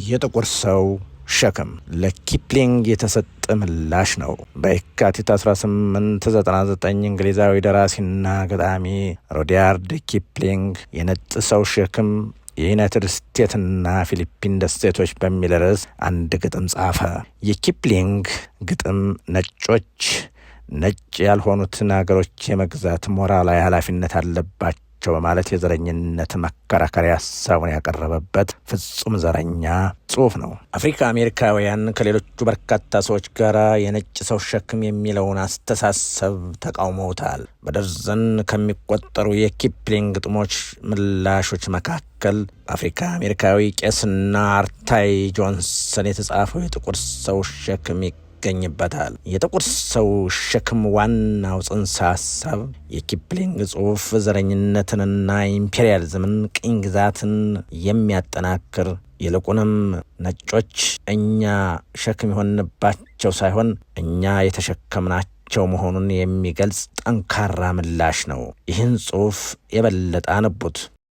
የጥቁር ሰው ሸክም ለኪፕሊንግ የተሰጠ ምላሽ ነው። በየካቲት 1899 እንግሊዛዊ ደራሲና ገጣሚ ሩዲያርድ ኪፕሊንግ የነጭ ሰው ሸክም የዩናይትድ ስቴትስና ፊሊፒን ደሴቶች በሚል ርዕስ አንድ ግጥም ጻፈ። የኪፕሊንግ ግጥም ነጭ ያልሆኑትን አገሮች የመግዛት ሞራላዊ ኃላፊነት አለባቸው በማለት የዘረኝነት መከራከሪያ ሀሳቡን ያቀረበበት ፍጹም ዘረኛ ጽሑፍ ነው። አፍሪካ አሜሪካውያን ከሌሎቹ በርካታ ሰዎች ጋር የነጭ ሰው ሸክም የሚለውን አስተሳሰብ ተቃውመውታል። በደርዘን ከሚቆጠሩ የኪፕሊንግ ግጥሞች ምላሾች መካከል አፍሪካ አሜሪካዊ ቄስና አርታይ ጆንሰን የተጻፈው የጥቁር ሰው ሸክም ይገኝበታል። የጥቁር ሰው ሸክም ዋናው ጽንሰ ሀሳብ የኪፕሊንግ ጽሑፍ ዘረኝነትንና ኢምፔሪያሊዝምን፣ ቅኝ ግዛትን የሚያጠናክር ይልቁንም ነጮች እኛ ሸክም የሆንባቸው ሳይሆን እኛ የተሸከምናቸው መሆኑን የሚገልጽ ጠንካራ ምላሽ ነው። ይህን ጽሑፍ የበለጠ አነቡት።